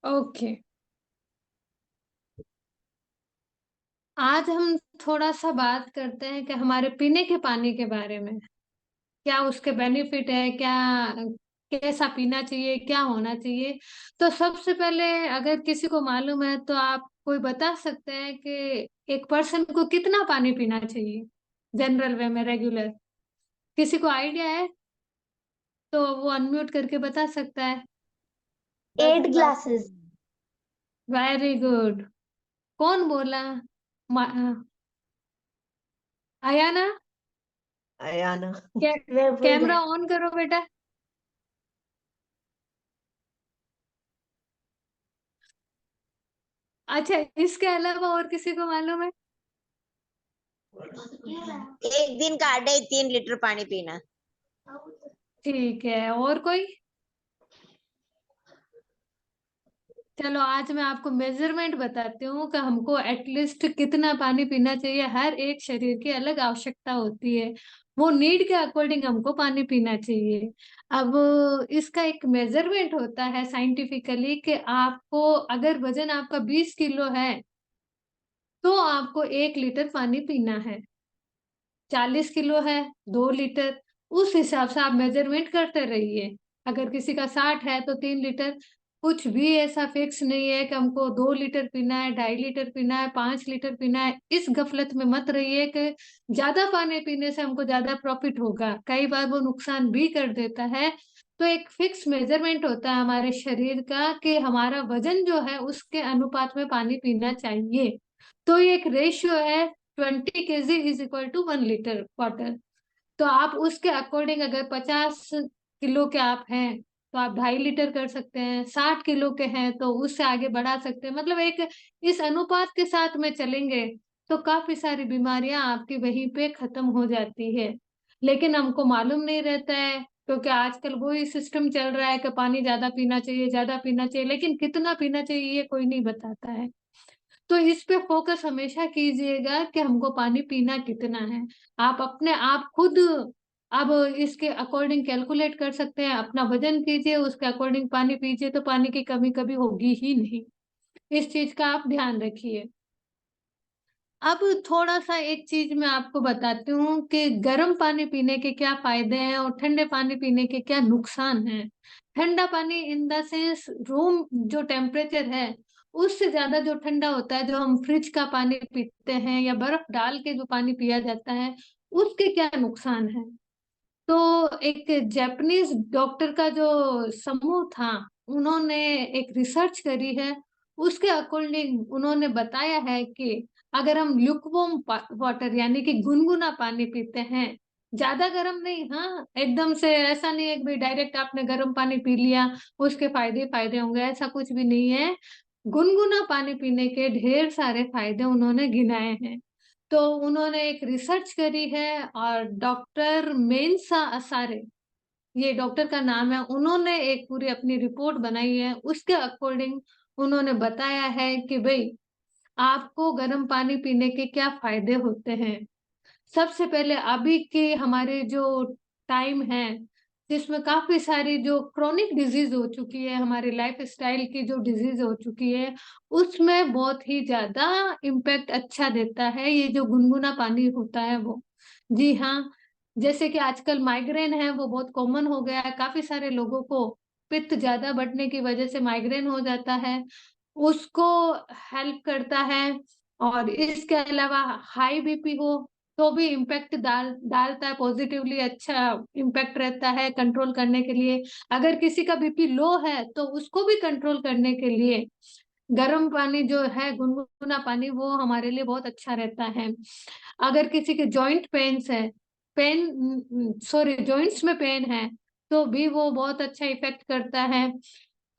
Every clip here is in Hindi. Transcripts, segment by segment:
ओके। आज हम थोड़ा सा बात करते हैं कि हमारे पीने के पानी के बारे में, क्या उसके बेनिफिट है, क्या कैसा पीना चाहिए, क्या होना चाहिए। तो सबसे पहले, अगर किसी को मालूम है तो आप कोई बता सकते हैं कि एक पर्सन को कितना पानी पीना चाहिए जनरल वे में, रेगुलर। किसी को आइडिया है तो वो अनम्यूट करके बता सकता है। 8 ग्लासेस। Very good. कौन बोला? मा- आया ना? आयाना। कै, मैं भूल कैमरा गई। ऑन करो बेटा। अच्छा, इसके अलावा और किसी को मालूम है? एक दिन का 2.5-3 लीटर पानी पीना। ठीक है, और कोई? चलो, आज मैं आपको मेजरमेंट बताती हूँ कि हमको एटलीस्ट कितना पानी पीना चाहिए। हर एक शरीर की अलग आवश्यकता होती है, वो नीड के अकॉर्डिंग हमको पानी पीना चाहिए। अब इसका एक मेजरमेंट होता है साइंटिफिकली कि आपको, अगर वजन आपका 20 किलो है तो आपको 1 लीटर पानी पीना है। 40 किलो है, 2 लीटर। उस हिसाब से आप मेजरमेंट करते रहिए। अगर किसी का 60 है तो 3 लीटर। कुछ भी ऐसा फिक्स नहीं है कि हमको 2 लीटर पीना है, 2.5 लीटर पीना है, 5 लीटर पीना है। इस गफलत में मत रहिए कि ज्यादा पानी पीने से हमको ज्यादा प्रॉफिट होगा, कई बार वो नुकसान भी कर देता है। तो एक फिक्स मेजरमेंट होता है हमारे शरीर का कि हमारा वजन जो है उसके अनुपात में पानी पीना चाहिए। तो ये एक रेशियो है, 20 kg is equal to 1 litre water. तो आप उसके अकॉर्डिंग, अगर 50 किलो के आप हैं तो आप 2.5 लीटर कर सकते हैं, 60 किलो के हैं तो उससे आगे बढ़ा सकते हैं। मतलब एक इस अनुपात के साथ में चलेंगे तो काफी सारी बीमारियां आपकी वहीं पे खत्म हो जाती है। लेकिन हमको मालूम नहीं रहता है, क्योंकि आजकल वही सिस्टम चल रहा है कि पानी ज्यादा पीना चाहिए, ज्यादा पीना चाहिए, लेकिन कितना पीना चाहिए ये कोई नहीं बताता है। तो इस पे फोकस हमेशा कीजिएगा कि हमको पानी पीना कितना है। आप अपने आप खुद अब इसके अकॉर्डिंग कैलकुलेट कर सकते हैं, अपना वजन कीजिए, उसके अकॉर्डिंग पानी पीजिए, तो पानी की कमी कभी होगी ही नहीं। इस चीज का आप ध्यान रखिए। अब थोड़ा सा एक चीज मैं आपको बताती हूँ कि गर्म पानी पीने के क्या फायदे हैं और ठंडे पानी पीने के क्या नुकसान हैं। ठंडा पानी इन द सेंस, रूम जो टेम्परेचर है उससे ज्यादा जो ठंडा होता है, जो हम फ्रिज का पानी पीते हैं या बर्फ डाल के जो पानी पिया जाता है, उसके क्या नुकसान है। तो एक जापानीज डॉक्टर का जो समूह था, उन्होंने एक रिसर्च करी है। उसके अकॉर्डिंग उन्होंने बताया है कि अगर हम ल्यूकवार्म वाटर यानी कि गुनगुना पानी पीते हैं, ज्यादा गर्म नहीं, हाँ एकदम से ऐसा नहीं है कि भाई डायरेक्ट आपने गर्म पानी पी लिया उसके फायदे ही फायदे होंगे, ऐसा कुछ भी नहीं है। गुनगुना पानी पीने के ढेर सारे फायदे उन्होंने गिनाए हैं। तो उन्होंने एक रिसर्च करी है, और डॉक्टर मेनसा असारे, ये डॉक्टर का नाम है, उन्होंने एक पूरी अपनी रिपोर्ट बनाई है। उसके अकॉर्डिंग उन्होंने बताया है कि भाई आपको गर्म पानी पीने के क्या फायदे होते हैं। सबसे पहले, अभी के हमारे जो टाइम है जिसमें काफी सारी जो क्रोनिक डिजीज हो चुकी है, हमारे लाइफ स्टाइल की जो डिजीज हो चुकी है, उसमें बहुत ही ज्यादा इम्पैक्ट अच्छा देता है ये जो गुनगुना पानी होता है वो। जी हाँ, जैसे कि आजकल माइग्रेन है वो बहुत कॉमन हो गया है, काफी सारे लोगों को पित्त ज्यादा बढ़ने की वजह से माइग्रेन हो जाता है, उसको हेल्प करता है। और इसके अलावा हाई बीपी हो तो भी इम्पैक्ट डालता है पॉजिटिवली, अच्छा इम्पैक्ट रहता है कंट्रोल करने के लिए। अगर किसी का बीपी लो है तो उसको भी कंट्रोल करने के लिए गर्म पानी जो है, गुनगुना पानी, वो हमारे लिए बहुत अच्छा रहता है। अगर किसी के जॉइंट पेन्स है, पेन सॉरी जॉइंट्स में पेन है, तो भी वो बहुत अच्छा इफेक्ट करता है।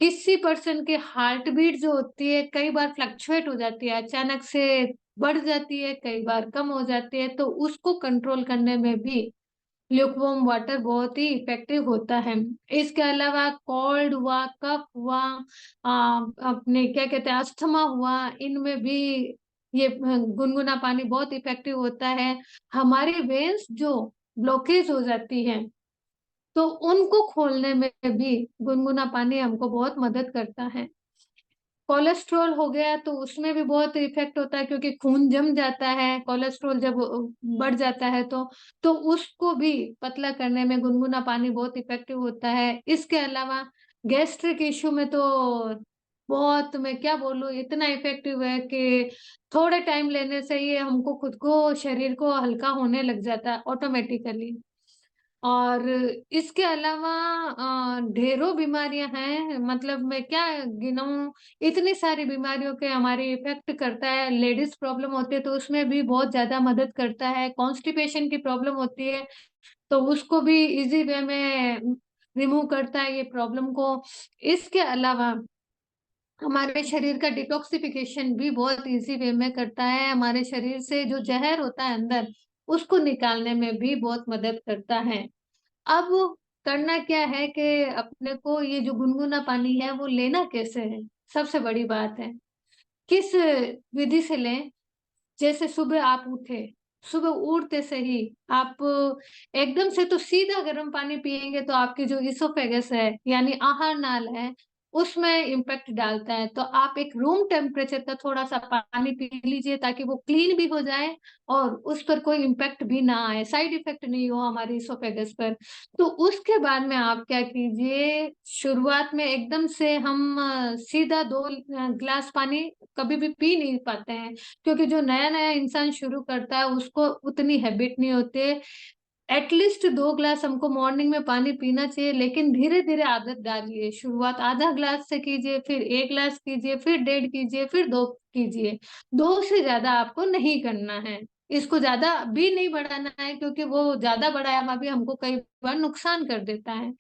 किसी पर्सन की हार्ट बीट जो होती है कई बार फ्लक्चुएट हो जाती है, अचानक से बढ़ जाती है, कई बार कम हो जाती है, तो उसको कंट्रोल करने में भी ल्यूकवार्म वाटर बहुत ही इफेक्टिव होता है। इसके अलावा कोल्ड हुआ, कफ हुआ, अपने क्या कहते हैं अस्थमा हुआ, इनमें भी ये गुनगुना पानी बहुत इफेक्टिव होता है। हमारी वेन्स जो ब्लॉकेज हो जाती है तो उनको खोलने में भी गुनगुना पानी हमको बहुत मदद करता है। कोलेस्ट्रॉल हो गया तो उसमें भी बहुत इफेक्ट होता है, क्योंकि खून जम जाता है कोलेस्ट्रॉल जब बढ़ जाता है तो उसको भी पतला करने में गुनगुना पानी बहुत इफेक्टिव होता है। इसके अलावा गैस्ट्रिक इश्यू में तो बहुत, मैं क्या बोलूं, इतना इफेक्टिव है कि थोड़े टाइम लेने से ही हमको खुद को, शरीर को हल्का होने लग जाता है ऑटोमेटिकली। और इसके अलावा ढेरों बीमारियां हैं, मतलब मैं क्या गिनाऊं, इतनी सारी बीमारियों के हमारे इफेक्ट करता है। लेडीज प्रॉब्लम होती है तो उसमें भी बहुत ज्यादा मदद करता है। कॉन्स्टिपेशन की प्रॉब्लम होती है तो उसको भी इजी वे में रिमूव करता है ये प्रॉब्लम को। इसके अलावा हमारे शरीर का डिटॉक्सिफिकेशन भी बहुत इजी वे में करता है। हमारे शरीर से जो जहर होता है अंदर, उसको निकालने में भी बहुत मदद करता है। अब करना क्या है कि अपने को ये जो गुनगुना पानी है वो लेना कैसे है, सबसे बड़ी बात है। किस विधि से लें? जैसे सुबह आप उठे, सुबह उठते से ही आप एकदम से तो सीधा गर्म पानी पिएंगे तो आपकी जो इसोफेगस है यानी आहार नाल है, उसमें इम्पेक्ट डालता है। तो आप एक रूम टेम्परेचर का थोड़ा सा पानी पी लीजिए ताकि वो क्लीन भी हो जाए और उस पर कोई इम्पेक्ट भी ना आए, साइड इफेक्ट नहीं हो हमारी इसोफेगस पर। तो उसके बाद में आप क्या कीजिए, शुरुआत में एकदम से हम सीधा 2 गिलास पानी कभी भी पी नहीं पाते हैं, क्योंकि जो नया नया इंसान शुरू करता है उसको उतनी हैबिट नहीं होती। एटलीस्ट 2 गिलास हमको मॉर्निंग में पानी पीना चाहिए, लेकिन धीरे धीरे आदत डालिए। शुरुआत आधा गिलास से कीजिए, फिर 1 गिलास कीजिए, फिर 1.5 कीजिए, फिर 2 कीजिए। 2 से ज्यादा आपको नहीं करना है। इसको ज्यादा भी नहीं बढ़ाना है, क्योंकि वो ज्यादा बढ़ाया भी हमको कई बार नुकसान कर देता है।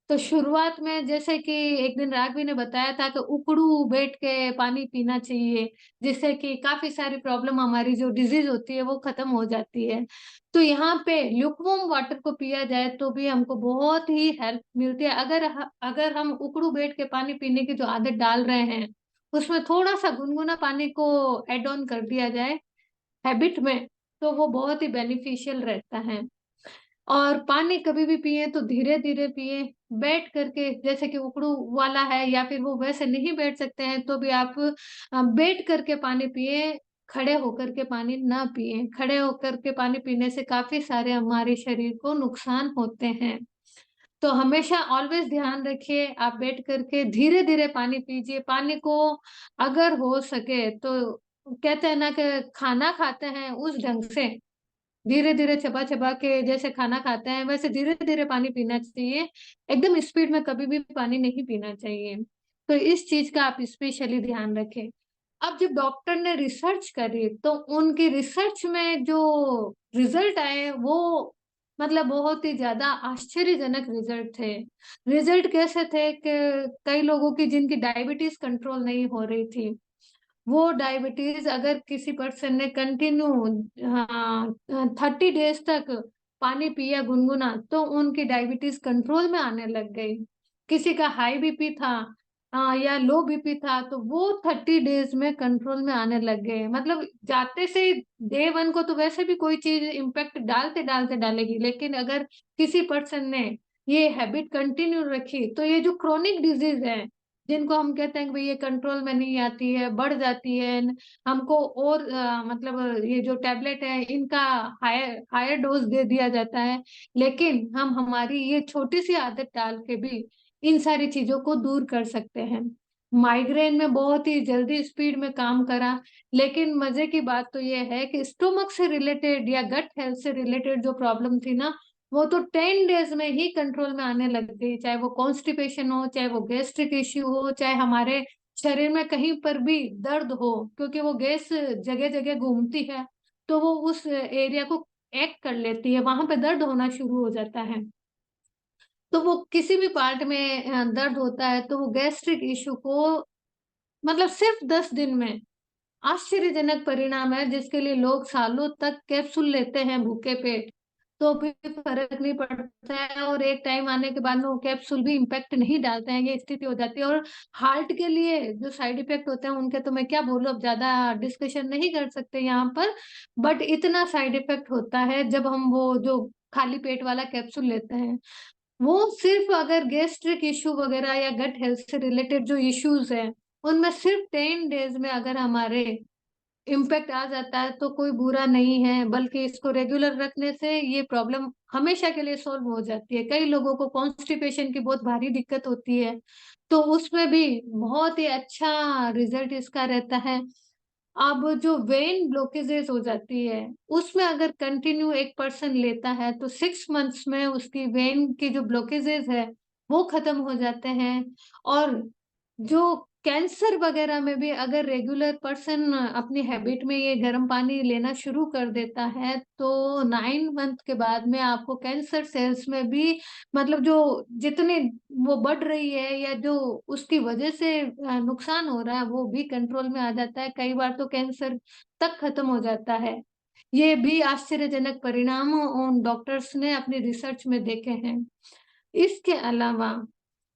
तो शुरुआत में जैसे कि एक दिन राघवी ने बताया था कि उकड़ू बैठ के पानी पीना चाहिए, जिससे कि काफी सारी प्रॉब्लम, हमारी जो डिजीज होती है वो खत्म हो जाती है। तो यहाँ पे ल्यूकवार्म वाटर को पिया जाए तो भी हमको बहुत ही हेल्प मिलती है। अगर हम उकड़ू बैठ के पानी पीने की जो आदत डाल रहे हैं, उसमें थोड़ा सा गुनगुना पानी को एड ऑन कर दिया जाए हैबिट में, तो वो बहुत ही बेनिफिशियल रहता है। और पानी कभी भी पिए तो धीरे धीरे पिए, बैठ करके, जैसे कि उकड़ू वाला है या फिर वो वैसे नहीं बैठ सकते हैं तो भी आप बैठ करके पानी पिए। खड़े होकर के पानी ना पिए, खड़े होकर के पानी पीने से काफी सारे हमारे शरीर को नुकसान होते हैं। तो हमेशा ऑलवेज ध्यान रखिए, आप बैठ करके धीरे धीरे पानी पीजिए। पानी को अगर हो सके तो, कहते हैं ना कि खाना खाते हैं उस ढंग से, धीरे धीरे चबा चबा के जैसे खाना खाते हैं वैसे धीरे धीरे पानी पीना चाहिए। एकदम स्पीड में कभी भी पानी नहीं पीना चाहिए। तो इस चीज का आप स्पेशली ध्यान रखें। अब जब डॉक्टर ने रिसर्च करी तो उनकी रिसर्च में जो रिजल्ट आए वो, मतलब बहुत ही ज्यादा आश्चर्यजनक रिजल्ट थे। रिजल्ट कैसे थे कि कई लोगों की जिनकी डायबिटीज कंट्रोल नहीं हो रही थी, वो डायबिटीज अगर किसी पर्सन ने कंटिन्यू 30 डेज तक पानी पिया गुनगुना तो उनकी डायबिटीज कंट्रोल में आने लग गई। किसी का हाई बीपी था या लो बीपी था तो वो 30 डेज में कंट्रोल में आने लग गए। मतलब जाते से डे 1 को तो वैसे भी कोई चीज इम्पेक्ट डालते डालते डालेगी, लेकिन अगर किसी पर्सन ने ये हैबिट कंटिन्यू रखी तो ये जो क्रोनिक डिजीज है, जिनको हम कहते हैं कि भाई ये कंट्रोल में नहीं आती है, बढ़ जाती है, हमको और मतलब ये जो टैबलेट है इनका हायर हायर डोज दे दिया जाता है, लेकिन हम हमारी ये छोटी सी आदत डाल के भी इन सारी चीजों को दूर कर सकते हैं। माइग्रेन में बहुत ही जल्दी स्पीड में काम करा, लेकिन मजे की बात तो ये है कि स्टोमक से रिलेटेड या गट हेल्थ से रिलेटेड जो प्रॉब्लम थी ना, वो तो 10 डेज में ही कंट्रोल में आने लग गई। चाहे वो कॉन्स्टिपेशन हो, चाहे वो गैस्ट्रिक इश्यू हो, चाहे हमारे शरीर में कहीं पर भी दर्द हो, क्योंकि वो गैस जगह जगह घूमती है तो वो उस एरिया को एक्ट कर लेती है, वहां पे दर्द होना शुरू हो जाता है। तो वो किसी भी पार्ट में दर्द होता है तो वो गैस्ट्रिक इश्यू को, मतलब सिर्फ 10 दिन में, आश्चर्यजनक परिणाम है जिसके लिए लोग सालों तक कैप्सूल लेते हैं भूखे पेट, तो भी फर्क नहीं पड़ता है। और एक टाइम आने के बाद में वो कैप्सूल भी इम्पैक्ट नहीं डालते हैं, ये स्थिति हो जाती है। और हार्ट के लिए जो साइड इफेक्ट होते हैं उनके तो मैं क्या बोलूं, अब ज्यादा डिस्कशन नहीं कर सकते यहाँ पर। बट इतना साइड इफेक्ट होता है जब हम वो जो खाली पेट वाला कैप्सूल लेते हैं। वो सिर्फ अगर गैस्ट्रिक इश्यू वगैरह या गट हेल्थ से रिलेटेड जो इश्यूज है उनमें सिर्फ 10 डेज में अगर हमारे इम्पैक्ट आ जाता है तो कोई बुरा नहीं है, बल्कि इसको रेगुलर रखने से ये प्रॉब्लम हमेशा के लिए सॉल्व हो जाती है। कई लोगों को कॉन्स्टिपेशन की बहुत भारी दिक्कत होती है, तो उसमें भी बहुत ही अच्छा रिजल्ट इसका रहता है। अब जो वेन ब्लॉकेजेस हो जाती है, उसमें अगर कंटिन्यू एक पर्सन लेता है तो 6 मंथ्स में उसकी वेन की जो ब्लॉकेजेस है वो खत्म हो जाते हैं। और जो कैंसर वगैरह में भी अगर रेगुलर पर्सन अपनी हैबिट में ये गर्म पानी लेना शुरू कर देता है तो 9 मंथ के बाद में आपको कैंसर सेल्स में भी मतलब जो जितनी वो बढ़ रही है या जो उसकी वजह से नुकसान हो रहा है वो भी कंट्रोल में आ जाता है। कई बार तो कैंसर तक खत्म हो जाता है। ये भी आश्चर्यजनक परिणाम उन डॉक्टर्स ने अपनी रिसर्च में देखे हैं। इसके अलावा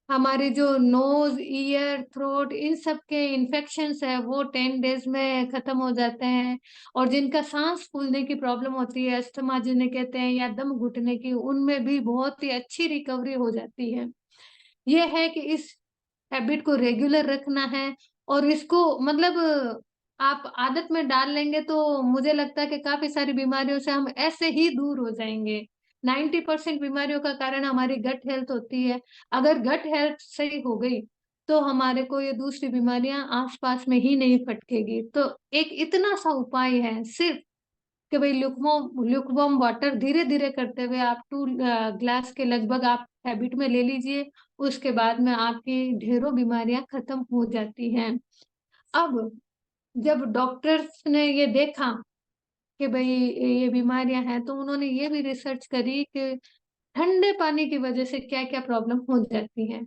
हमारे जो नोज, ईयर, थ्रोट इन सब के इन्फेक्शंस है वो 10 डेज में खत्म हो जाते हैं। और जिनका सांस फूलने की प्रॉब्लम होती है, अस्थमा जिन्हें कहते हैं, या दम घुटने की, उनमें भी बहुत ही अच्छी रिकवरी हो जाती है। ये है कि इस हैबिट को रेगुलर रखना है और इसको मतलब आप आदत में डाल लेंगे तो मुझे लगता है कि काफ़ी सारी बीमारियों से हम ऐसे ही दूर हो जाएँगे। 90% बीमारियों का कारण हमारी गट हेल्थ होती है। अगर गट हेल्थ सही हो गई, तो हमारे को ये दूसरी बीमारियाँ आस-पास में ही नहीं फटकेगी। तो एक इतना सा उपाय है सिर्फ़ कि भई ल्यूकवार्म वाटर धीरे-धीरे करते हुए आप 2 ग्लास के लगभग आप हैबिट में ले लीजिए। उसके बाद में आपकी ढेरों बीमारियाँ खत्म हो जाती हैं। अब जब डॉक्टर्स ने ये देखा कि भई ये बीमारियाँ हैं, तो उन्होंने ये भी रिसर्च करी कि ठंडे पानी की वजह से क्या-क्या प्रॉब्लम हो जाती है।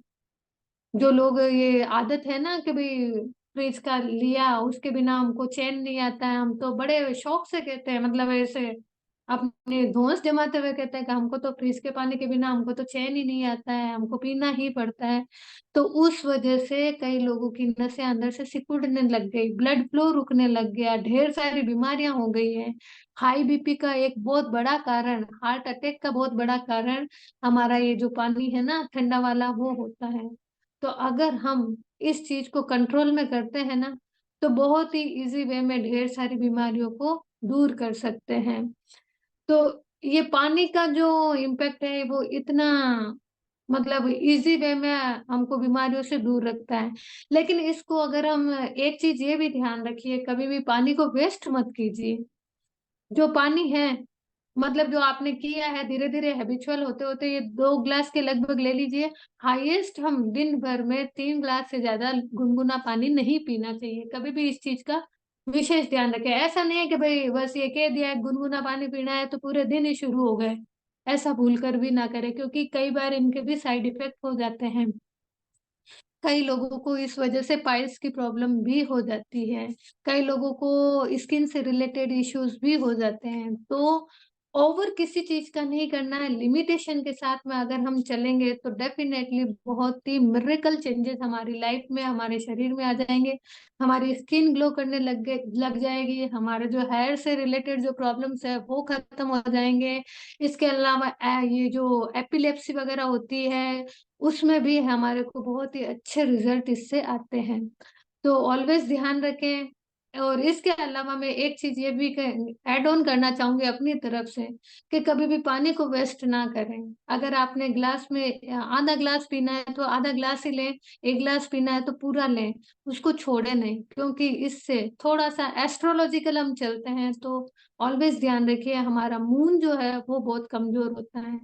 जो लोग ये आदत है ना कि भई फ्रिज का लिया, उसके बिना हमको चैन नहीं आता है, हम तो बड़े शौक से कहते हैं, मतलब ऐसे अपने धौंस जमाते हुए कहते हैं कि हमको तो फ्रिज के पानी के बिना हमको तो चैन ही नहीं आता है, हमको पीना ही पड़ता है। तो उस वजह से कई लोगों की नसें अंदर से सिकुड़ने लग गई, ब्लड फ्लो रुकने लग गया, ढेर सारी बीमारियाँ हो गई हैं। हाई बीपी का एक बहुत बड़ा कारण, हार्ट अटैक का बहुत बड़ा कारण हमारा ये जो पानी है ना ठंडा वाला वो होता है। तो अगर हम इस चीज़ को कंट्रोल में करते हैं ना, तो बहुत ही ईज़ी वे में ढेर सारी बीमारियों को दूर कर सकते हैं। तो ये पानी का जो इम्पैक्ट है वो इतना मतलब ईज़ी वे में हमको बीमारियों से दूर रखता है। लेकिन इसको अगर हम एक चीज़ ये भी ध्यान रखिए, कभी भी पानी को वेस्ट मत कीजिए। जो पानी है मतलब जो आपने किया है धीरे-धीरे हैबिचुअल होते-होते ये 2 ग्लास के लगभग ले लीजिए। हाईएस्ट हम दिन भर में 3 ग्लास से ज़्यादा गुनगुना पानी नहीं पीना चाहिए। कभी भी इस चीज़ का विशेष ध्यान रखें। ऐसा नहीं है कि भई बस ये कह दिया है गुनगुना पानी पीना है तो पूरे दिन ही शुरू हो गए। ऐसा भूलकर भी ना करें क्योंकि कई बार इनके भी साइड इफ़ेक्ट हो जाते हैं। कई लोगों को इस वजह से पाइल्स की प्रॉब्लम भी हो जाती है। कई लोगों को स्किन से रिलेटेड इश्यूज़ भी हो जाते हैं। तो ओवर किसी चीज़ का नहीं करना है, लिमिटेशन के साथ में अगर हम चलेंगे तो डेफ़िनेटली बहुत ही मिरेकल चेंजेज़ हमारी लाइफ़ में, हमारे शरीर में आ जाएँगे। हमारी स्किन ग्लो करने लग जाएगी, हमारे जो हेयर से रिलेटेड जो प्रॉब्लम्स है वो ख़त्म हो जाएँगे। इसके अलावा ये जो एपिलेप्सी वग़ैरह होती है उसमें भी हमारे को बहुत ही अच्छे रिज़ल्ट इससे आते हैं। तो ऑलवेज़ ध्यान रखें और इसके अलावा मैं एक चीज़ ये भी क ऐड ऑन करना चाहूँगी अपनी तरफ से कि कभी भी पानी को वेस्ट ना करें। अगर आपने ग्लास में आधा ग्लास पीना है तो आधा ग्लास ही लें, 1 ग्लास पीना है तो पूरा लें, उसको छोड़ें नहीं क्योंकि इससे थोड़ा-सा एस्ट्रोलॉजिकल हम चलते हैं तो ऑलवेज़ ध्यान रखिए हमारा मून जो है वो बहुत कमज़ोर होता है।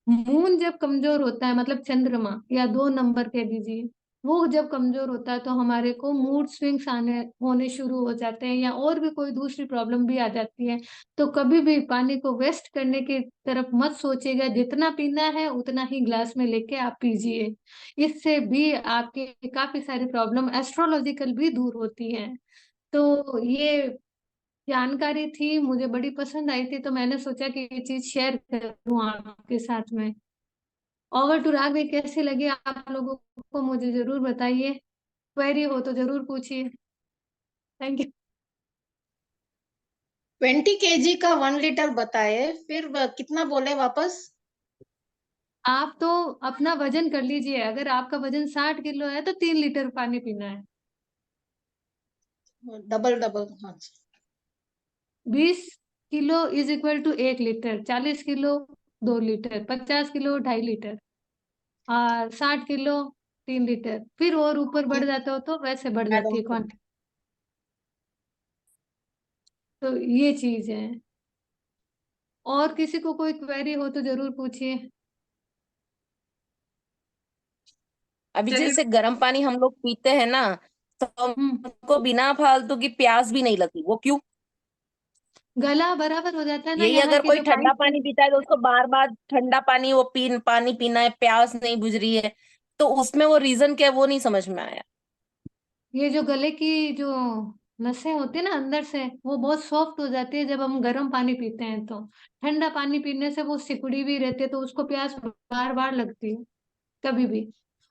मून जब कमज़ोर होता है मतलब चंद्रमा या 2 नंबर कह दीजिए, वो जब कमज़ोर होता है तो हमारे को मूड स्विंग्स आने होने शुरू हो जाते हैं या और भी कोई दूसरी प्रॉब्लम भी आ जाती है। तो कभी भी पानी को वेस्ट करने की तरफ मत सोचिएगा, जितना पीना है उतना ही ग्लास में लेके आप पीजिए। इससे भी आपकी काफ़ी सारी प्रॉब्लम एस्ट्रोलॉजिकल भी दूर होती हैं। तो ये जानकारी थी, मुझे बड़ी पसंद आई थी तो मैंने सोचा कि ये चीज़ शेयर करूँ आपके साथ में। ओवर टू राग भी कैसी लगी आप लोगों को मुझे ज़रूर बताइए। क्वेरी हो तो ज़रूर पूछिए। Thank you. 20 kg का 1 लीटर बताए, फिर कितना बोले वापस? आप तो अपना वज़न कर लीजिए, अगर आपका वज़न 60 किलो है तो 3 लीटर पानी पीना है। डबल डबल, हाँ। 20 kilo is equal to 1 litre, 40 kilo 2 litre, 50 kilo 2.5 litre, और 60 किलो 3 लीटर। फिर और ऊपर बढ़ जाते हो तो वैसे बढ़ ऐड जाती ऑन है कर। क्वांटिटी। तो ये चीज है। और किसी को कोई क्वेरी हो तो जरूर पूछिए। अभी चलिए, जैसे गर्म पानी हम लोग पीते हैं ना, तो हम्म। हमको बिना फालतू की प्यास भी नहीं लगती, वो क्यों? गला बराबर हो जाता है ना, यही यहाँ अगर के कोई जो ठंडा पाइप। पानी पीता है तो उसको बार बार ठंडा पानी वो पानी पीना है, प्यास नहीं बुझ रही है, तो उसमें वो रीजन क्या है वो नहीं समझ में आया। ये जो गले की जो नसें होती है ना अंदर से, वो बहुत सॉफ्ट हो जाती है जब हम गर्म पानी पीते हैं। तो ठंडा पानी पीने से वो सिकुड़ी भी रहती है, तो उसको प्यास बार बार लगती है कभी भी।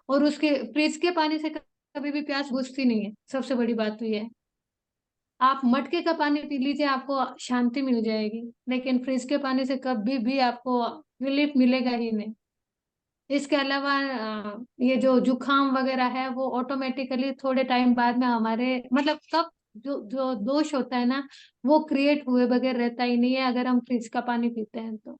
और उसके फ्रिज के पानी से कभी भी प्यास बुझती नहीं है। सबसे बड़ी बात तो ये है। आप मटके का पानी पी लीजिए, आपको शांति मिल जाएगी, लेकिन फ्रिज के पानी से कभी भी आपको रिलीफ मिलेगा ही नहीं। इसके अलावा ये जो जुकाम वगैरह है वो ऑटोमेटिकली थोड़े टाइम बाद में हमारे मतलब कब जो जो दोष होता है ना, वो क्रिएट हुए बगैर रहता ही नहीं है अगर हम फ्रिज का पानी पीते हैं तो।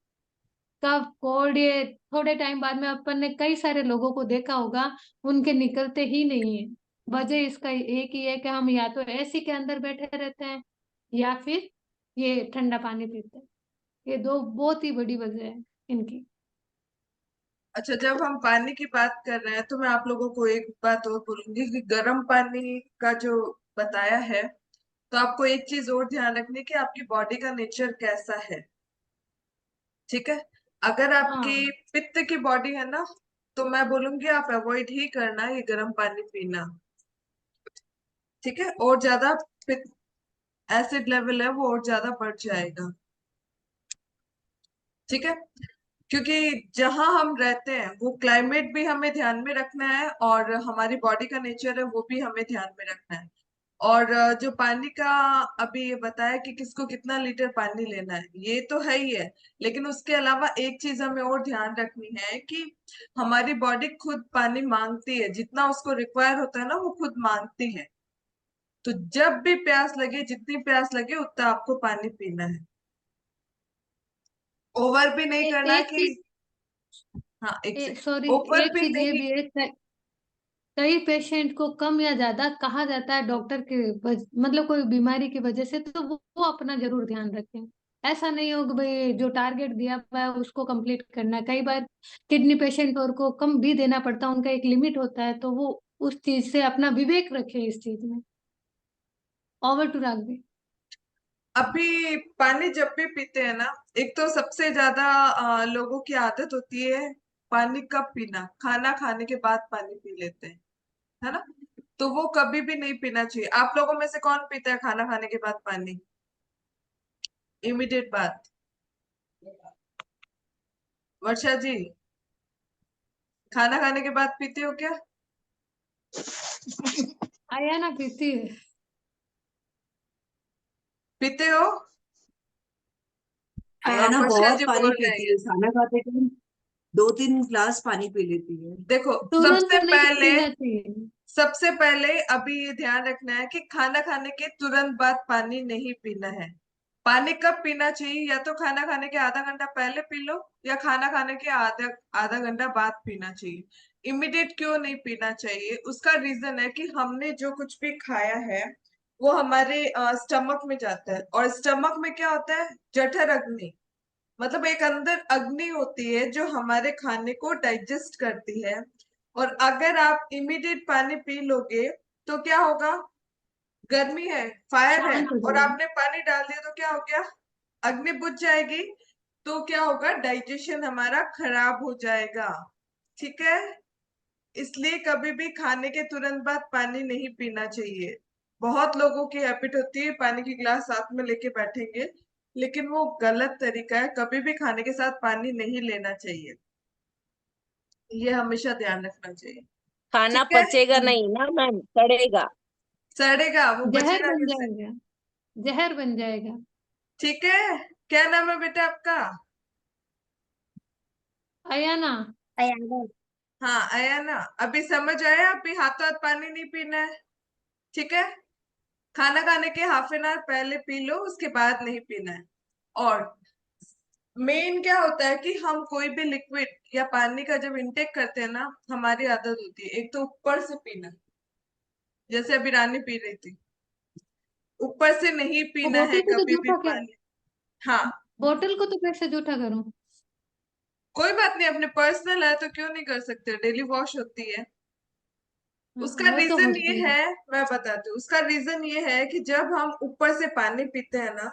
कब कोल्ड ये थोड़े टाइम बाद में अपन ने कई सारे लोगों को देखा होगा, उनके निकलते ही नहीं है। वजह इसका एक ही है कि हम या तो एसी के अंदर बैठे रहते हैं, या फिर ये ठंडा पानी पीते हैं। ये दो बहुत ही बड़ी वजह है इनकी। अच्छा, जब हम पानी की बात कर रहे हैं तो मैं आप लोगों को एक बात और बोलूंगी कि गर्म पानी का जो बताया है, तो आपको एक चीज और ध्यान रखनी है कि आपकी बॉडी का नेचर कैसा है। ठीक है, अगर आपकी हाँ। पित्त की बॉडी है ना, तो मैं बोलूंगी आप अवॉइड ही करना ये गर्म पानी पीना। ठीक है, और ज्यादा पित्त एसिड लेवल है वो और ज्यादा बढ़ जाएगा। ठीक है, क्योंकि जहां हम रहते हैं वो क्लाइमेट भी हमें ध्यान में रखना है, और हमारी बॉडी का नेचर है वो भी हमें ध्यान में रखना है। और जो पानी का अभी ये बताया कि किसको कितना लीटर पानी लेना है, ये तो है ही है। लेकिन उसके अलावा एक चीज हमें और ध्यान रखनी है कि हमारी बॉडी खुद पानी मांगती है, जितना उसको रिक्वायर होता है ना वो खुद मांगती है। तो जब भी प्यास लगे, जितनी प्यास लगे उतना आपको पानी पीना है। ओवर भी नहीं करना एक कि, चीज, हाँ एक सेकेंड, सॉरी, ओवर एक भी चीज ये नहीं। भी है, कई पेशेंट को कम या ज्यादा कहा जाता है डॉक्टर के मतलब कोई बीमारी की वजह से, तो वो अपना जरूर ध्यान रखें। ऐसा नहीं हो कि भाई जो टारगेट दिया हुआ है उसको कंप्लीट करना है। कई बार किडनी पेशेंट और को कम भी देना पड़ता है, उनका एक लिमिट होता है, तो वो उस चीज से अपना विवेक रखे इस चीज में। Over to Raghavi. अभी पानी जब भी पीते हैं ना, एक तो सबसे ज्यादा लोगों की आदत होती है पानी कब पीना, खाना खाने के बाद पानी पी लेते हैं, है ना। तो वो कभी भी नहीं पीना चाहिए। आप लोगों में से कौन पीता है खाना खाने के बाद पानी, इमीडिएट बात? वर्षा जी, खाना खाने के बाद पीते हो क्या? आया ना पीती है। पीते हो? आया ना वर्षा बहुत जी पानी बोल रहे हैं पीती है, yes। खाना खाते टाइम 2-3 ग्लास पानी पी लेती है। देखो, तुरंत नहीं पीना चाहिए। सबसे पहले अभी ये ध्यान रखना है कि खाना खाने के तुरंत बाद पानी नहीं पीना है। पानी कब पीना चाहिए, या तो खाना खाने के आधा घंटा पहले पी लो, या खाना खाने के आधा आधा घंटा बाद पीना चाहिए। इमीडिएट क्यों नहीं पीना चाहिए, उसका रीजन है कि हमने जो कुछ भी खाया है वो हमारे स्टमक में जाता है, और स्टमक में क्या होता है, जठर अग्नि, मतलब एक अंदर अग्नि होती है जो हमारे खाने को डाइजेस्ट करती है। और अगर आप इमीडिएट पानी पी लोगे तो क्या होगा, गर्मी है, फायर है, शांत हो और जाएगी। आपने पानी डाल दिया तो क्या हो गया, अग्नि बुझ जाएगी। तो क्या होगा, डाइजेशन हमारा खराब हो जाएगा। ठीक है, इसलिए कभी भी खाने के तुरंत बाद पानी नहीं पीना चाहिए। बहुत लोगों की हैबिट होती है पानी की गिलास साथ में लेके बैठेंगे, लेकिन वो गलत तरीका है। कभी भी खाने के साथ पानी नहीं लेना चाहिए, ये हमेशा ध्यान रखना चाहिए। खाना ठीक है, पचेगा नहीं ना मैम, सड़ेगा। सड़ेगा, वो जहर बचेगा बन कैसे? जाएगा, जहर बन जाएगा। ठीक है, क्या नाम है बेटा आपका? आया ना। हाँ, आया ना। अभी समझ आया, अभी हाथों हाथ पानी नहीं पीना है। ठीक है, खाना खाने के हाफ एन आवर पहले पी लो, उसके बाद नहीं पीना है। और मेन क्या होता है कि हम कोई भी लिक्विड या पानी का जब इंटेक करते हैं ना, हमारी आदत होती है एक तो ऊपर से पीना, जैसे अभी रानी पी रही थी, ऊपर से नहीं तो पीना है बोतल को तो कभी भी जूठा क्या, पानी। हाँ, बोतल को तो कैसे जूठा करूं? कोई बात नहीं, अपने पर्सनल है तो क्यों नहीं कर सकते, डेली वॉश होती है। उसका वो तो रीजन ये होती है। है, मैं बताती हूँ, उसका रीजन ये है कि जब हम ऊपर से पानी पीते हैं ना,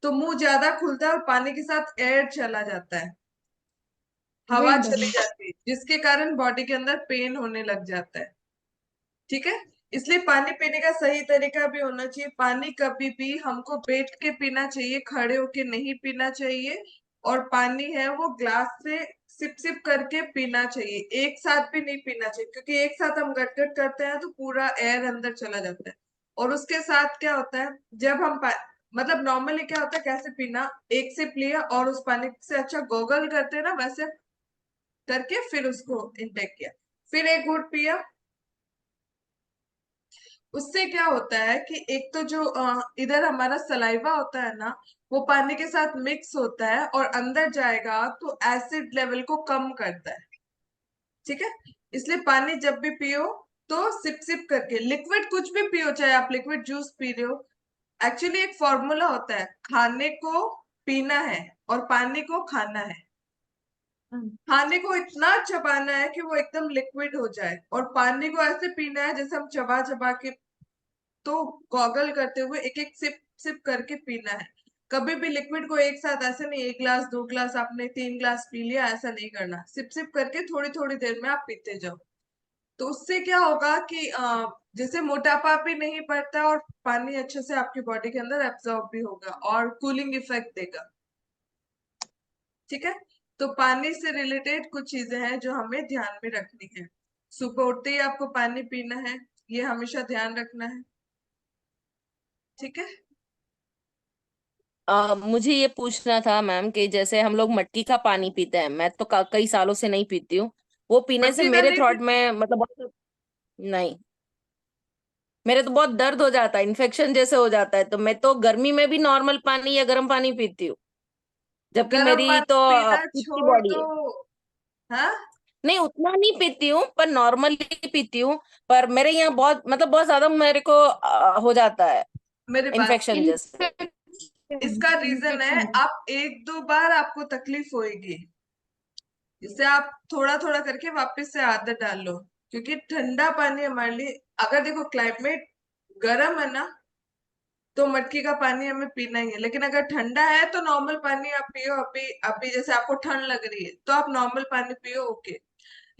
तो मुंह ज्यादा खुलता है और पानी के साथ एयर चला जाता है, हवा विंड। चली जाती है, जिसके कारण बॉडी के अंदर पेन होने लग जाता है। ठीक है, इसलिए पानी पीने का सही तरीका भी होना चाहिए। पानी कभी भी हमको बैठ के पीना चाहिए, खड़े होके नहीं पीना चाहिए। और पानी है वो ग्लास से सिप सिप करके पीना चाहिए, एक साथ भी नहीं पीना चाहिए, क्योंकि एक साथ हम गटगट करते हैं तो पूरा एयर अंदर चला जाता है। और उसके साथ क्या होता है, जब हम मतलब नॉर्मली क्या होता है, कैसे पीना, एक सिप लिया और उस पानी से अच्छा गोगल करते हैं ना, वैसे करके फिर उसको इंटेक किया, फिर एक घूंट पिया। उससे क्या होता है कि एक तो जो इधर हमारा सलाइवा होता है ना, वो पानी के साथ मिक्स होता है और अंदर जाएगा तो एसिड लेवल को कम करता है। ठीक है, इसलिए पानी जब भी पियो तो सिप सिप करके, लिक्विड कुछ भी पियो, चाहे आप लिक्विड जूस पी रहे हो, एक्चुअली एक फॉर्मूला होता है, खाने को पीना है और पानी को खाना है। खाने को इतना चबाना है कि वो एकदम लिक्विड हो जाए, और पानी को ऐसे पीना है जैसे हम चबा चबा के, तो गॉगल करते हुए एक एक सिप सिप करके पीना है। कभी भी लिक्विड को एक साथ ऐसे नहीं, एक ग्लास दो ग्लास आपने 3 ग्लास पी लिया, ऐसा नहीं करना, सिप सिप करके थोड़ी थोड़ी देर में आप पीते जाओ। तो उससे क्या होगा कि जैसे मोटापा भी नहीं बढ़ता और पानी अच्छे से आपकी बॉडी के अंदर एब्जॉर्ब भी होगा और कूलिंग इफेक्ट देगा। ठीक है, तो पानी से रिलेटेड कुछ चीजें हैं जो हमें ध्यान में रखनी है। सुबह उठते ही आपको पानी पीना है, ये हमेशा ध्यान रखना है। ठीक है, मुझे ये पूछना था मैम कि जैसे हम लोग मटकी का पानी पीते हैं, मैं तो कई सालों से नहीं पीती हूँ। वो पीने से मटकी का मेरे नहीं थ्रोट पीते? में मतलब नहीं, मेरे तो बहुत दर्द हो जाता है, इन्फेक्शन जैसे हो जाता है। तो मैं तो गर्मी में भी नॉर्मल पानी या गर्म पानी पीती हूँ, जबकि गर्म मेरी तो पानी पीना खुद की छोड़ बॉडी दो। है। हाँ, नहीं, उतना नहीं पीती हूँ, पर नॉर्मली पीती हूँ। पर मेरे यहाँ बहुत मतलब बहुत ज्यादा मेरे को हो जाता है मेरी बात इन्फेक्शन सुनो, जैसे। इन्फेक्शन, इसका रीजन है, इन्फेक्शन। आप एक दो बार आपको तकलीफ होएगी, जिससे आप थोड़ा थोड़ा करके वापस से आदत डाल लो। क्योंकि ठंडा पानी हमारे लिए, अगर देखो क्लाइमेट गर्म है ना, तो मटकी का पानी हमें पीना ही है। लेकिन अगर ठंडा है तो नॉर्मल पानी आप पियो। अभी अभी जैसे आपको ठंड लग रही है तो आप नॉर्मल पानी पियो, ओके।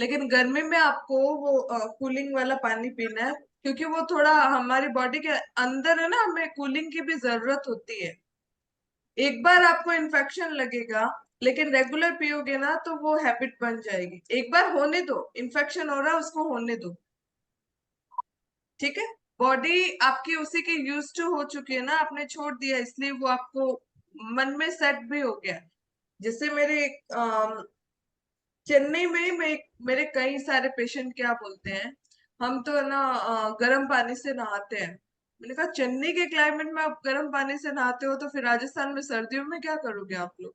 लेकिन गर्मी में आपको वो कूलिंग वाला पानी पीना है, क्योंकि वो थोड़ा हमारी बॉडी के अंदर है ना, हमें कूलिंग की भी जरूरत होती है। एक बार आपको इन्फेक्शन लगेगा, लेकिन रेगुलर पियोगे ना तो वो हैबिट बन जाएगी। एक बार होने दो, इन्फेक्शन हो रहा है उसको होने दो। ठीक है, बॉडी आपकी उसी की यूज टू हो चुकी है ना, आपने छोड़ दिया, इसलिए वो आपको मन में सेट भी हो गया। जैसे मेरे चेन्नई में मेरे कई सारे पेशेंट क्या बोलते हैं, हम तो है ना गर्म पानी से नहाते हैं। मैंने कहा चेन्नई के क्लाइमेट में आप गर्म पानी से नहाते हो, तो फिर राजस्थान में सर्दियों में क्या करोगे आप लोग?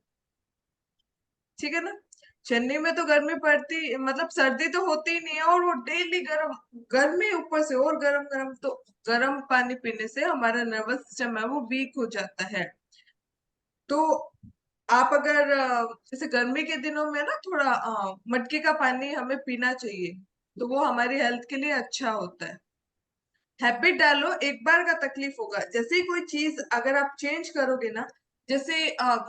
ठीक है ना, चेन्नई में तो गर्मी पड़ती, मतलब सर्दी तो होती ही नहीं है, और वो डेली गर्म, गर्मी ऊपर से और गर्म गर्म, तो गर्म पानी पीने से हमारा नर्वस सिस्टम है वो वीक हो जाता है। तो आप अगर जैसे गर्मी के दिनों में ना थोड़ा मटके का पानी हमें पीना चाहिए, तो वो हमारी हेल्थ के लिए अच्छा होता है। हैबिट डालो, एक बार का तकलीफ होगा, जैसे ही कोई चीज अगर आप चेंज करोगे ना, जैसे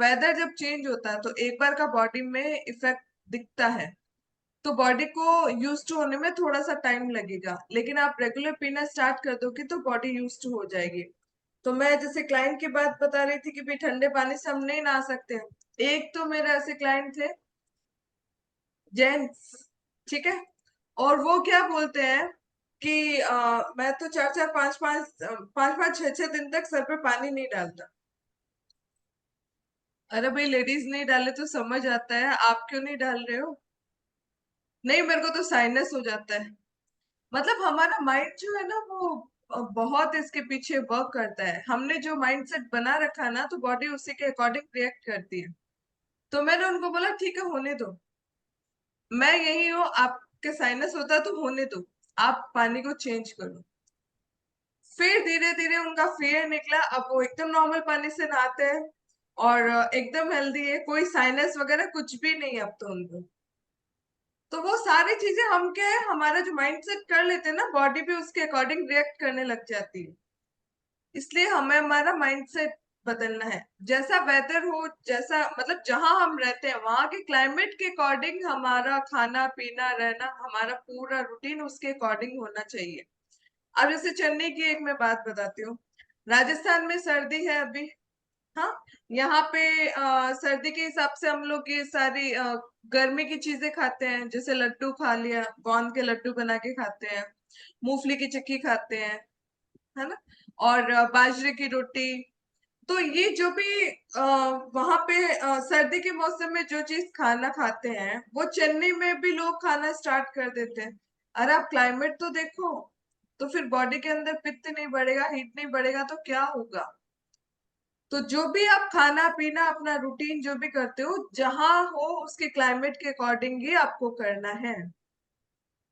वेदर जब चेंज होता है तो एक बार का बॉडी में इफेक्ट दिखता है, तो बॉडी को यूज टू होने में थोड़ा सा टाइम लगेगा। लेकिन आप रेगुलर पीना स्टार्ट कर दोगे तो बॉडी यूज टू हो जाएगी। तो मैं जैसे क्लाइंट की बात बता रही थी कि भाई ठंडे पानी से हम नहीं नहा सकते हैं। एक तो मेरे ऐसे क्लाइंट थे, जेंट्स, ठीक है, और वो क्या बोलते हैं कि मैं तो 4 4 5 5 5 5 6 6 दिन तक सर पे पानी नहीं डालता। अरे भाई, लेडीज नहीं डाले तो समझ आता है, आप क्यों नहीं डाल रहे हो? नहीं, मेरे को तो साइनस हो जाता है। मतलब हमारा माइंड जो है ना, वो बहुत इसके पीछे वर्क करता है। हमने जो माइंडसेट बना रखा है ना, तो बॉडी उसी के अकॉर्डिंग रिएक्ट करती है। तो मैंने उनको बोला ठीक है, होने दो, मैं यही हूँ, आपके साइनस होता तो होने दो, आप पानी को चेंज करो। फिर धीरे धीरे उनका फियर निकला, अब वो एकदम नॉर्मल पानी से नहाते हैं और एकदम हेल्दी है, कोई साइनस वगैरह कुछ भी नहीं अब तो उनको। तो वो सारी चीजें हम क्या है, हमारा जो माइंडसेट कर लेते हैं ना, बॉडी भी उसके अकॉर्डिंग रिएक्ट करने लग जाती है। इसलिए हमें हमारा माइंडसेट बदलना है। जैसा वेदर हो, जैसा मतलब जहां हम रहते हैं वहां के क्लाइमेट के अकॉर्डिंग हमारा खाना पीना रहना, हमारा पूरा रूटीन उसके अकॉर्डिंग होना चाहिए। अब जैसे चेन्नई की एक मैं बात बताती हूँ। राजस्थान में सर्दी है अभी, हाँ, यहाँ पे सर्दी के हिसाब से हम लोग ये सारी गर्मी की चीजें खाते हैं, जैसे लड्डू खा लिया, गोंद के लड्डू बना के खाते हैं, मूंगफली की चिक्की खाते हैं, है ना, और बाजरे की रोटी। तो ये जो भी वहां पे सर्दी के मौसम में जो चीज खाना खाते हैं, वो चेन्नई में भी लोग खाना स्टार्ट कर देते हैं। अरे आप क्लाइमेट तो देखो, तो फिर बॉडी के अंदर पित्त नहीं बढ़ेगा, हीट नहीं बढ़ेगा तो क्या होगा। तो जो भी आप खाना पीना अपना रूटीन जो भी करते हो, जहां हो उसके क्लाइमेट के अकॉर्डिंग ही आपको करना है,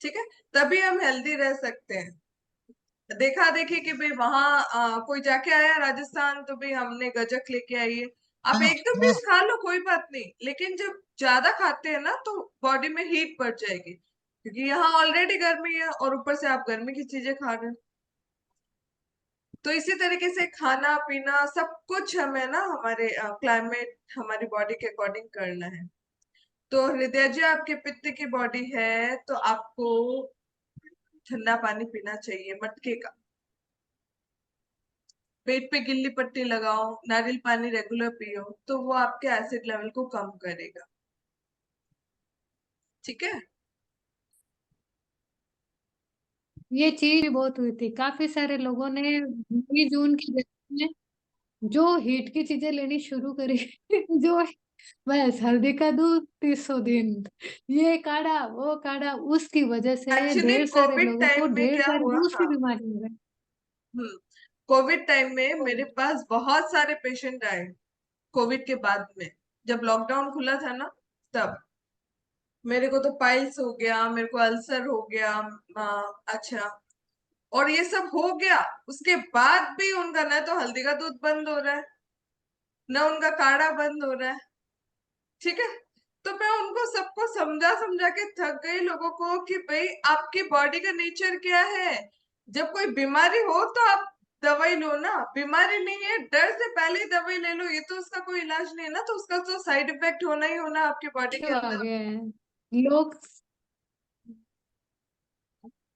ठीक है, तभी हम हेल्दी रह सकते हैं। देखा देखी कि भाई वहां कोई जाके आया राजस्थान, तो भाई हमने गजक लेके आइए, आप एक दो पीस खा लो कोई बात नहीं, लेकिन जब ज्यादा खाते हैं ना तो बॉडी में हीट बढ़ जाएगी, क्योंकि यहाँ ऑलरेडी गर्मी है और ऊपर से आप गर्मी की चीजें खा रहे हो। तो इसी तरीके से खाना पीना सब कुछ हमें ना हमारे क्लाइमेट, हमारी बॉडी के अकॉर्डिंग करना है। तो हृदय जी, आपके पित्त की बॉडी है तो आपको ठंडा पानी पीना चाहिए, मटके का। पेट पे गिल्ली पट्टी लगाओ, नारियल पानी रेगुलर पियो, तो वो आपके एसिड लेवल को कम करेगा, ठीक है। ये चीज भी बहुत हुई थी, काफी सारे लोगों ने मई जून की गर्मी में जो हीट की चीजें लेनी शुरू करी जो बस हल्दी का दूध 300 दिन, ये काढ़ा वो काढ़ा, उसकी वजह से एक्चुअली ढेर सारे कोविड लोगों को टाइम में ढेर क्या सारी हुआ, दूसरी हाँ, बीमारी हो गई। कोविड टाइम में मेरे पास बहुत सारे पेशेंट आए, कोविड के बाद में, जब लॉकडाउन खुला था ना, तब मेरे को तो पाइल्स हो गया, मेरे को अल्सर हो गया, अच्छा, और ये सब हो गया। उसके बाद भी उनका ना तो हल्दी का दूध बंद हो रहा है, ना उनका काढ़ा बंद हो रहा है, ठीक है। तो मैं उनको सबको समझा समझा के थक गई लोगों को कि भाई आपकी बॉडी का नेचर क्या है, जब कोई बीमारी हो तो आप दवाई लो ना, बीमारी नहीं है डर से पहले ही दवाई ले लो, ये तो उसका कोई इलाज नहीं है ना, तो उसका तो साइड इफेक्ट होना ही होना आपकी बॉडी के इश्यू आ अंदर, गए हैं लोग।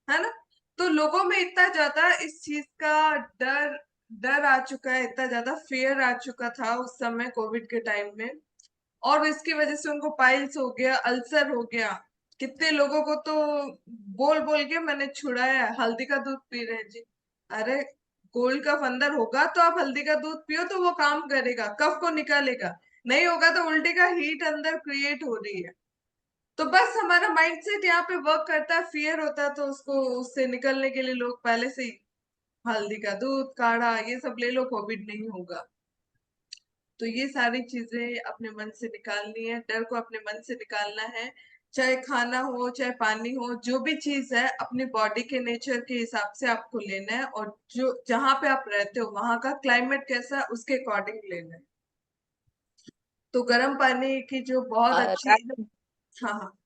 है ना। तो लोगों में इतना ज्यादा इस चीज का डर डर आ चुका है, इतना ज्यादा फियर आ चुका था उस समय कोविड के टाइम में, और इसकी वजह से उनको पाइल्स हो गया, अल्सर हो गया। कितने लोगों को तो बोल बोल के मैंने छुड़ाया, हल्दी का दूध पी रहे हैं जी। अरे कोल्ड कफ अंदर होगा तो आप हल्दी का दूध पियो तो वो काम करेगा, कफ को निकालेगा, नहीं होगा तो उल्टे का हीट अंदर क्रिएट हो रही है। तो बस हमारा माइंडसेट यहाँ पे वर्क करता है, फियर होता है, तो उसको उससे निकलने के लिए लोग पहले से ही हल्दी का दूध काढ़ा ये सब ले लो, कोविड नहीं होगा। तो ये सारी चीजें अपने मन से निकालनी है, डर को अपने मन से निकालना है। चाहे खाना हो चाहे पानी हो, जो भी चीज है अपनी बॉडी के नेचर के हिसाब से आपको लेना है, और जो जहां पे आप रहते हो वहां का क्लाइमेट कैसा है उसके अकॉर्डिंग लेना है। तो गर्म पानी की जो बहुत अच्छी, राघव हाँ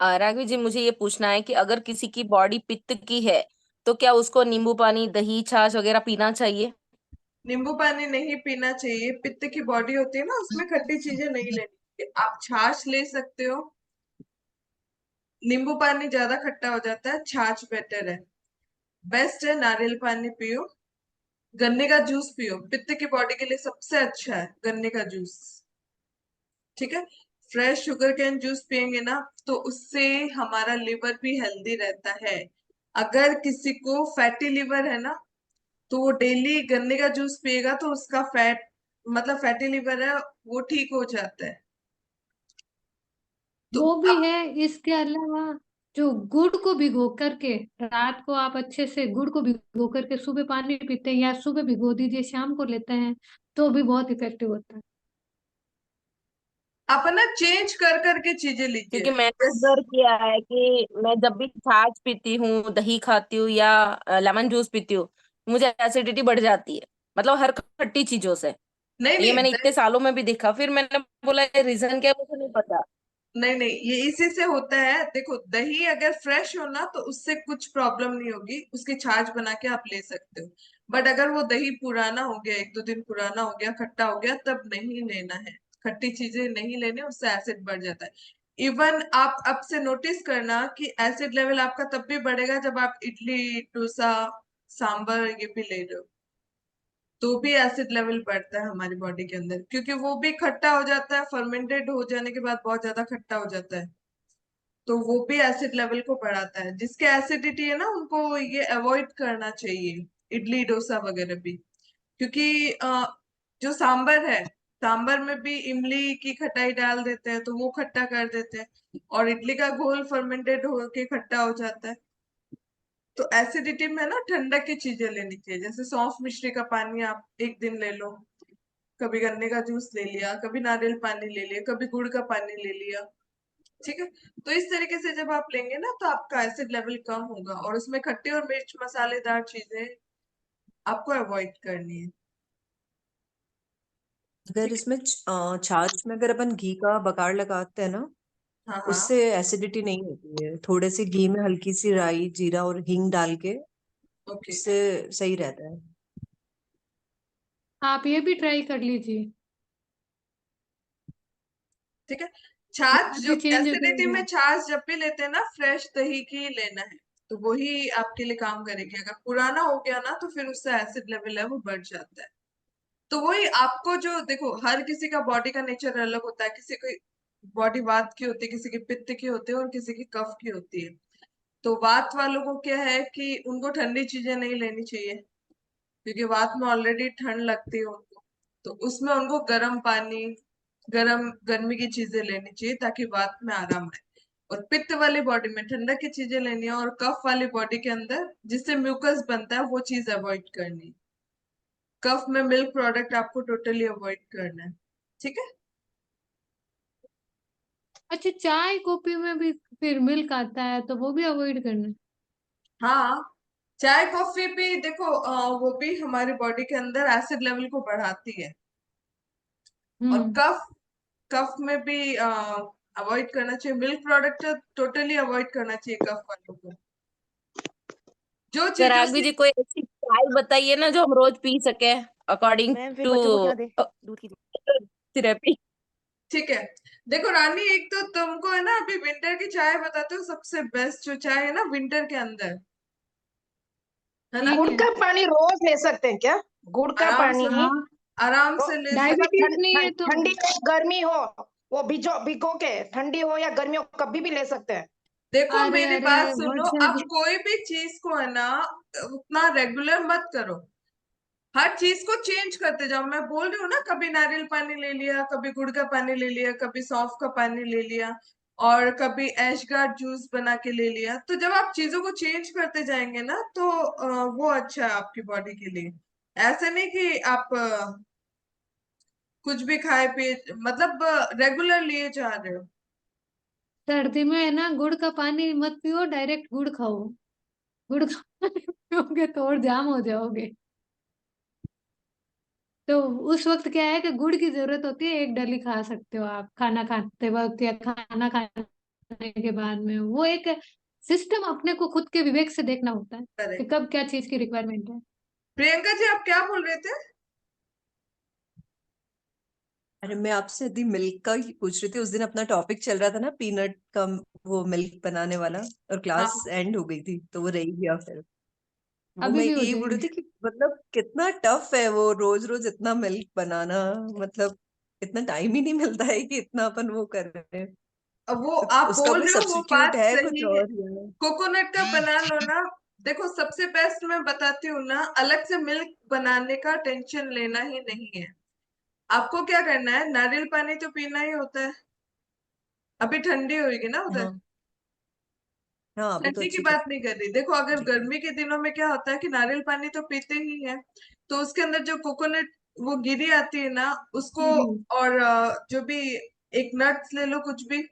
हाँ, राघवी जी, मुझे ये पूछना है कि अगर किसी की बॉडी पित्त की है तो क्या उसको नींबू पानी, दही, छाछ वगैरह पीना चाहिए? नींबू पानी नहीं पीना चाहिए। पित्त की बॉडी होती है ना, उसमें खट्टी चीजें नहीं लेनी चाहिए। आप छाछ ले सकते हो, नींबू पानी ज्यादा खट्टा हो जाता है, छाछ बेटर है, बेस्ट है। नारियल पानी पियो, गन्ने का जूस पियो, पित्त की बॉडी के लिए सबसे अच्छा है गन्ने का जूस, ठीक है। फ्रेश शुगर कैन जूस पियेंगे ना तो उससे हमारा लिवर भी हेल्दी रहता है। अगर किसी को फैटी लिवर है ना, तो वो डेली गन्ने का जूस पिएगा तो उसका फैट, मतलब फैटी लिवर है, वो ठीक हो जाता है। तो वो भी अब है, इसके अलावा जो गुड़ को भिगो करके, रात को आप अच्छे से गुड़ को भिगो करके सुबह पानी पीते हैं, या सुबह भिगो दीजिए शाम को लेते हैं, तो भी बहुत इफेक्टिव होता है। आप ना चेंज कर करके चीजें लीजिए। क्योंकि मैंने ऑब्जर्व किया है कि मैं जब भी छाछ पीती हूँ, दही खाती हूँ या लेमन जूस पीती हूँ, मुझे एसिडिटी बढ़ जाती है, मतलब हर खट्टी चीजों से। नहीं ये नहीं मैंने इतने सालों में भी देखा, फिर मैंने बोला रीजन क्या है, मुझे नहीं पता। नहीं नहीं, ये इसी से होता है। देखो, दही अगर फ्रेश हो ना तो उससे कुछ प्रॉब्लम नहीं होगी, उसकी छाछ बना के आप ले सकते हो। बट अगर वो दही पुराना हो गया, एक दो दिन पुराना हो गया, खट्टा हो गया, तब नहीं लेना है। खट्टी चीजें नहीं लेने, उससे एसिड बढ़ जाता है। इवन आप अब से नोटिस करना कि एसिड लेवल आपका तब भी बढ़ेगा जब आप इडली, डोसा, सांबर ये भी ले रहे हो, तो भी एसिड लेवल बढ़ता है हमारी बॉडी के अंदर, क्योंकि वो भी खट्टा हो जाता है, फर्मेंटेड हो जाने के बाद बहुत ज्यादा खट्टा हो जाता है। तो वो भी एसिड लेवल को बढ़ाता है। जिसके एसिडिटी है ना, उनको ये अवॉइड करना चाहिए, इडली डोसा वगैरह भी। क्योंकि जो सांबर है, सांबर में भी इमली की खटाई डाल देते हैं, तो वो खट्टा कर देते हैं, और इडली का घोल फर्मेंटेड होके खट्टा हो जाता है। तो एसिडिटी में ना ठंडक की चीजें लेनी चाहिए, जैसे सौंफ मिश्री का पानी आप एक दिन ले लो, कभी गन्ने का जूस ले लिया, कभी नारियल पानी ले लिया, कभी गुड़ का पानी ले लिया। ठीक है। तो इस तरीके से जब आप लेंगे ना, तो आपका एसिड लेवल कम होगा, और उसमें खट्टी और मिर्च मसालेदार चीजें आपको अवॉइड करनी है। अगर ठीक है। इसमें छाछ में अगर अपन घी का बघाड़ लगाते हैं ना, हाँ हाँ। उससे एसिडिटी नहीं होती है। थोड़े से घी में हल्की सी राई, जीरा और हींग डाल के, ओके। उससे सही रहता है। आप ये भी ट्राई कर लीजिए, ठीक है। छाछ आज जो भी चेंज हो एसिडिटी जाएगा। में छाछ जब भी लेते हैं ना, फ्रेश दही की लेना है, तो वही आपके लिए काम करेगी। अगर पुराना हो गया ना, तो फिर उससे एसिड लेवल है वो बढ़ जाता है। तो वही आपको, जो देखो, हर किसी का बॉडी का नेचर अलग होता है। किसी की बॉडी वात की होती है, किसी की पित्त की होती है, और किसी की कफ की होती है। तो वात वालों को क्या है कि उनको ठंडी चीजें नहीं लेनी चाहिए, क्योंकि वात में ऑलरेडी ठंड लगती है उनको। तो उसमें उनको गर्म पानी, गर्मी की चीजें लेनी चाहिए, ताकि वात में आराम आए। और पित्त वाली बॉडी में ठंडक की चीजें लेनी है, और कफ वाली बॉडी के अंदर जिससे म्यूकस बनता है, वो चीज अवॉइड करनी है। कफ में मिल्क प्रोडक्ट आपको टोटली अवॉइड करना है। ठीक है। अच्छा, चाय कॉफी में भी फिर मिल्क आता है, तो वो भी अवॉइड करना। हाँ, चाय कॉफी भी देखो, वो भी हमारी बॉडी के अंदर एसिड लेवल को बढ़ाती है। और हम्म। कफ, कफ में भी अवॉइड करना चाहिए। मिल्क प्रोडक्ट टोटली अवॉइड करना चाहिए कफ वालों को। जो चीजों चिराग भी से, जी, कोई ऐसी चाय बताइए ना जो हम रोज पी सके, अकॉर्डिंग मैम फिर टू बच्चों को क्या दे, दूध की? थेरेपी। ठीक है। देखो रानी, एक तो तुमको है ना, अभी विंटर की चाय बताते हो। सबसे बेस्ट जो चाय है ना विंटर के अंदर, है ना, ठीक गुड़ है। का पानी रोज ले सकते हैं क्या? गुड़ का आराम पानी से, हाँ, आराम से ले सकते। मतलब डायबिटीज नहीं है तो। ठंडी हो गर्मी हो, वो भिगो के, ठंडी हो या गर्मी हो, कभी भी ले सकते हैं। देखो अरे मेरी अरे, बात बहुत सुनो, आप जल्दी। कोई भी चीज को है ना उतना रेगुलर मत करो। हर चीज को चेंज करते जाओ। मैं बोल रही हूँ ना, कभी नारियल पानी ले लिया, कभी गुड़ का पानी ले लिया, कभी सौंफ का पानी ले लिया, और कभी ऐशगार्ड जूस बना के ले लिया। तो जब आप चीजों को चेंज करते जाएंगे ना, तो वो अच्छा है आपकी बॉडी के लिए। ऐसे नहीं कि आप कुछ भी खाए पिए, मतलब रेगुलर लिए जा रहे हो। सर्दी में है ना, गुड़ का पानी मत पियो, डायरेक्ट गुड़ खाओ। गुड़ का पानी पियोगे तो और जाम हो जाओगे। तो उस वक्त क्या है कि गुड़ की जरूरत होती है, एक डली खा सकते हो आप खाना खाते वक्त, या खाना खाने के बाद में। वो एक सिस्टम अपने को खुद के विवेक से देखना होता है कि करेक्ट। कब क्या चीज की रिक्वायरमेंट है। प्रियंका जी, आप क्या बोल रहे थे? अरे मैं आपसे यदि मिल्क का ही पूछ रही थी। उस दिन अपना टॉपिक चल रहा था ना, पीनट का, वो मिल्क बनाने वाला, और हाँ, क्लास एंड हो गई थी तो वो रह ही गया फिर। वो अभी मैं भी हो यही बोल रही जाएगी। थी कि मतलब कितना टफ है वो रोज रोज इतना मिल्क बनाना। मतलब इतना टाइम ही नहीं मिलता है कि इतना अपन वो कर रहे हैं। अब वो तो आप उसका बोल कोई रहे हो, वो सब्स्टिट्यूट बात है कुछ सही है। और या? कोकोनट का बना लो ना। देखो, सबसे बेस्ट मैं बताती हूँ ना, अलग से मिल्क बनाने का टेंशन लेना ही नहीं है। आपको क्या करना है, नारियल पानी तो पीना ही होता है। अभी ठंडी होगी ना उधर। हाँ हाँ अभी तो ठंडी की अच्छी बात नहीं कर रही। देखो अगर ठीक है। गर्मी के दिनों में क्या होता है कि नारियल पानी तो पीते ही है, तो उसके अंदर जो कोकोनट वो गिरी आती है ना उसको, हम्म। और जो भी एक नट्स ले लो कुछ भी,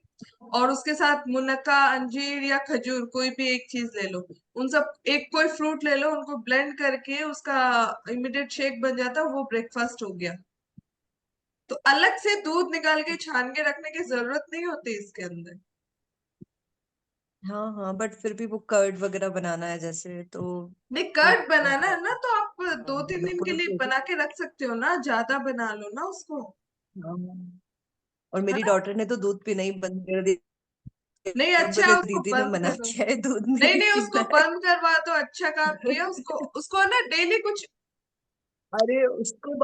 और उसके साथ मुनक्का, अंजीर या खजूर कोई भी एक चीज ले लो, उन सब एक कोई फ्रूट ले लो, उनको ब्लेंड करके उसका इमीडिएट शेक बन जाता है, वो ब्रेकफास्ट हो गया। तो अलग से दूध निकाल के छान के रखने की जरूरत नहीं होती इसके अंदर। हाँ हाँ, बट फिर भी वो कर्ड वगैरह बनाना है जैसे, तो नहीं, वो कर्ड बनाना है ना तो आप दो तीन मतलब दिन के पूरा लिए प्रोसेस। बना के रख सकते हो ना, ज्यादा बना लो ना उसको, हाँ, और है मेरी ना। डॉटर ने तो दूध पीना ही बंद कर नहीं, दिया, अच्छा बोले उसको दीदी ने बंद मना करो। किया है दूध नहीं नहीं नहीं, उसको पीना बंद करवा दो, अच्छा काम किया। है। उसको उसको ना डेली कुछ अरे उसको